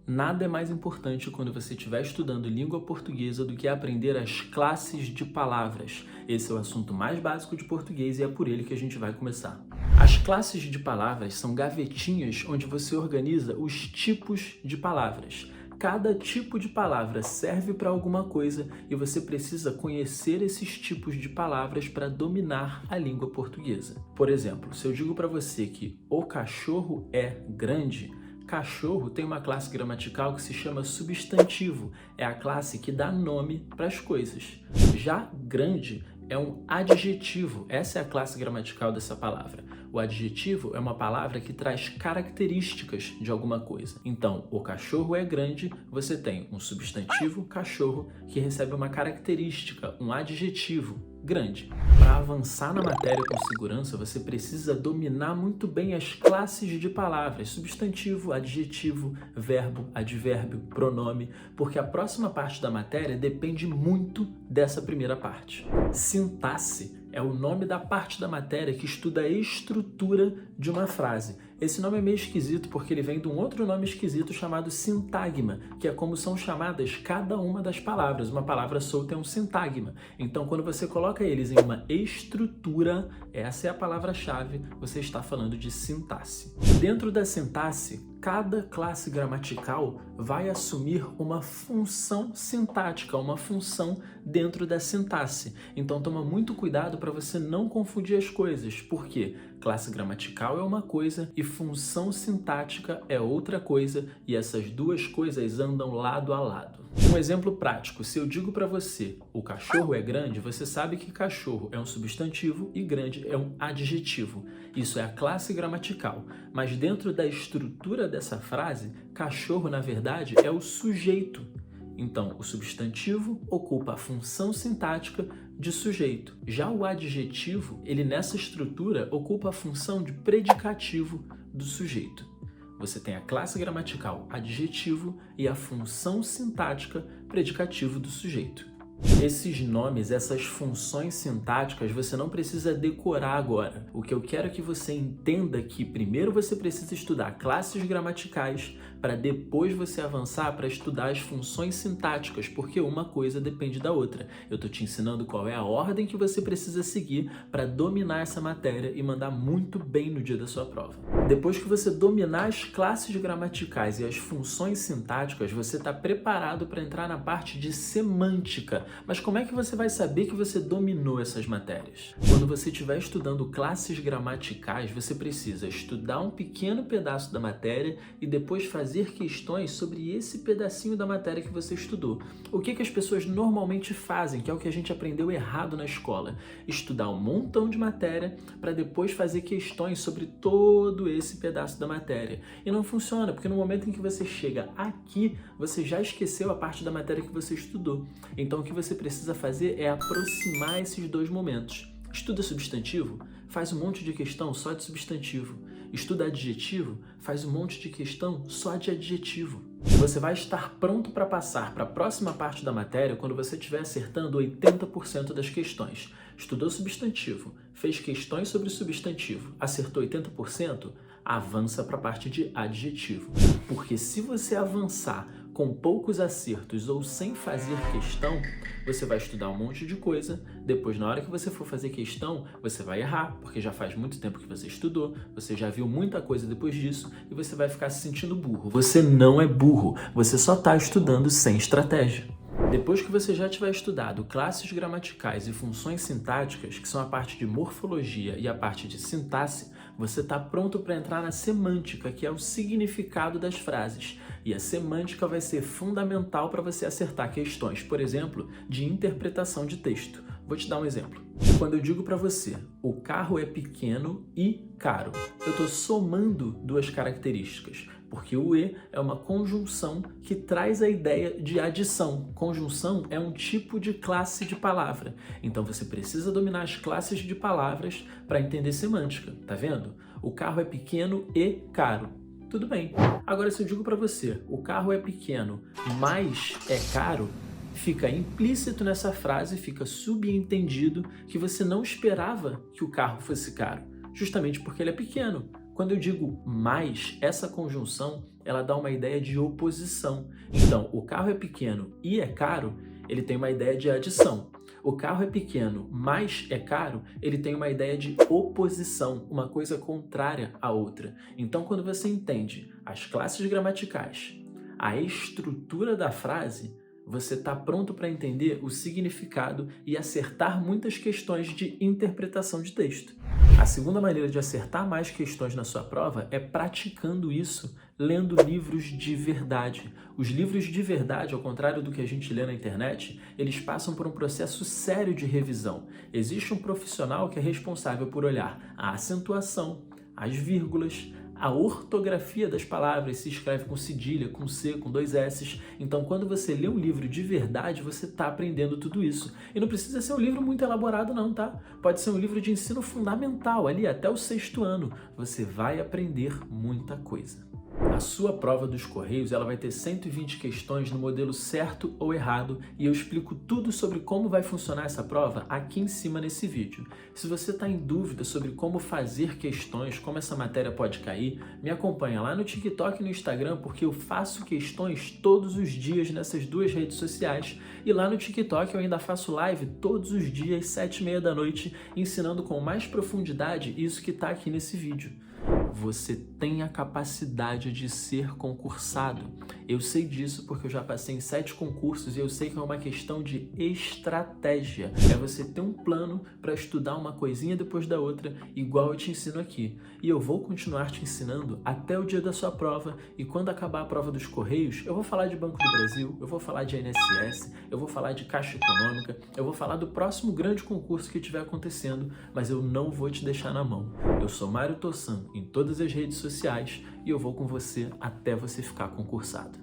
Nada é mais importante quando você estiver estudando língua portuguesa do que aprender as classes de palavras. Esse é o assunto mais básico de português e é por ele que a gente vai começar. As classes de palavras são gavetinhas onde você organiza os tipos de palavras. Cada tipo de palavra serve para alguma coisa e você precisa conhecer esses tipos de palavras para dominar a língua portuguesa. Por exemplo, se eu digo para você que o cachorro é grande, cachorro tem uma classe gramatical que se chama substantivo. É a classe que dá nome para as coisas. Já grande é um adjetivo. Essa é a classe gramatical dessa palavra. O adjetivo é uma palavra que traz características de alguma coisa. Então, o cachorro é grande, você tem um substantivo, cachorro, que recebe uma característica, um adjetivo, grande. Para avançar na matéria com segurança, você precisa dominar muito bem as classes de palavras, substantivo, adjetivo, verbo, advérbio, pronome, porque a próxima parte da matéria depende muito dessa primeira parte. Sintaxe é o nome da parte da matéria que estuda a estrutura de uma frase. Esse nome é meio esquisito porque ele vem de um outro nome esquisito chamado sintagma, que é como são chamadas cada uma das palavras. Uma palavra solta é um sintagma. Então, quando você coloca eles em uma estrutura, essa é a palavra-chave, você está falando de sintaxe. Dentro da sintaxe, cada classe gramatical vai assumir uma função sintática, uma função dentro da sintaxe. Então toma muito cuidado para você não confundir as coisas, porque classe gramatical é uma coisa e função sintática é outra coisa, e essas duas coisas andam lado a lado. Um exemplo prático, se eu digo para você, o cachorro é grande, você sabe que cachorro é um substantivo e grande é um adjetivo. Isso é a classe gramatical, mas dentro da estrutura dessa frase, cachorro, na verdade, é o sujeito. Então, o substantivo ocupa a função sintática de sujeito. Já o adjetivo, ele nessa estrutura ocupa a função de predicativo do sujeito. Você tem a classe gramatical adjetivo e a função sintática predicativo do sujeito. Esses nomes, essas funções sintáticas, você não precisa decorar agora. O que eu quero é que você entenda é que primeiro você precisa estudar classes gramaticais para depois você avançar para estudar as funções sintáticas, porque uma coisa depende da outra. Eu estou te ensinando qual é a ordem que você precisa seguir para dominar essa matéria e mandar muito bem no dia da sua prova. Depois que você dominar as classes gramaticais e as funções sintáticas, você está preparado para entrar na parte de semântica. Mas como é que você vai saber que você dominou essas matérias? Quando você estiver estudando classes gramaticais, você precisa estudar um pequeno pedaço da matéria e depois fazer questões sobre esse pedacinho da matéria que você estudou. O que as pessoas normalmente fazem, que é o que a gente aprendeu errado na escola? Estudar um montão de matéria para depois fazer questões sobre todo esse pedaço da matéria. E não funciona, porque no momento em que você chega aqui, você já esqueceu a parte da matéria que você estudou. Então, o que você precisa fazer é aproximar esses dois momentos. Estuda substantivo? Faz um monte de questão só de substantivo. Estuda adjetivo? Faz um monte de questão só de adjetivo. Você vai estar pronto para passar para a próxima parte da matéria quando você estiver acertando 80% das questões. Estudou substantivo, fez questões sobre substantivo, acertou 80%, avança para a parte de adjetivo. Porque se você avançar com poucos acertos ou sem fazer questão, você vai estudar um monte de coisa, depois na hora que você for fazer questão, você vai errar, porque já faz muito tempo que você estudou, você já viu muita coisa depois disso e você vai ficar se sentindo burro. Você não é burro, você só está estudando sem estratégia. Depois que você já tiver estudado classes gramaticais e funções sintáticas, que são a parte de morfologia e a parte de sintaxe, você está pronto para entrar na semântica, que é o significado das frases. E a semântica vai ser fundamental para você acertar questões, por exemplo, de interpretação de texto. Vou te dar um exemplo. Quando eu digo para você, o carro é pequeno e caro, eu estou somando duas características, porque o e é uma conjunção que traz a ideia de adição. Conjunção é um tipo de classe de palavra. Então você precisa dominar as classes de palavras para entender semântica, tá vendo? O carro é pequeno e caro. Tudo bem. Agora, se eu digo para você, o carro é pequeno, mas é caro, fica implícito nessa frase, fica subentendido que você não esperava que o carro fosse caro, justamente porque ele é pequeno. Quando eu digo mais, essa conjunção ela dá uma ideia de oposição. Então, o carro é pequeno e é caro, ele tem uma ideia de adição. O carro é pequeno, mas é caro, ele tem uma ideia de oposição, uma coisa contrária à outra. Então, quando você entende as classes gramaticais, a estrutura da frase, você está pronto para entender o significado e acertar muitas questões de interpretação de texto. A segunda maneira de acertar mais questões na sua prova é praticando isso, lendo livros de verdade. Os livros de verdade, ao contrário do que a gente lê na internet, eles passam por um processo sério de revisão. Existe um profissional que é responsável por olhar a acentuação, as vírgulas, a ortografia das palavras, se escreve com cedilha, com C, com 2 S's. Então, quando você lê um livro de verdade, você está aprendendo tudo isso. E não precisa ser um livro muito elaborado não, tá? Pode ser um livro de ensino fundamental, ali até o 6º ano. Você vai aprender muita coisa. A sua prova dos Correios ela vai ter 120 questões no modelo certo ou errado e eu explico tudo sobre como vai funcionar essa prova aqui em cima nesse vídeo. Se você está em dúvida sobre como fazer questões, como essa matéria pode cair, me acompanha lá no TikTok e no Instagram porque eu faço questões todos os dias nessas duas redes sociais e lá no TikTok eu ainda faço live todos os dias, 7h30 da noite, ensinando com mais profundidade isso que está aqui nesse vídeo. Você tem a capacidade de ser concursado. Eu sei disso porque eu já passei em 7 concursos e eu sei que é uma questão de estratégia. É você ter um plano para estudar uma coisinha depois da outra, igual eu te ensino aqui. E eu vou continuar te ensinando até o dia da sua prova e quando acabar a prova dos Correios, eu vou falar de Banco do Brasil, eu vou falar de INSS, eu vou falar de Caixa Econômica, eu vou falar do próximo grande concurso que estiver acontecendo, mas eu não vou te deixar na mão. Eu sou Mário Tossan em todas as redes sociais e eu vou com você até você ficar concursado.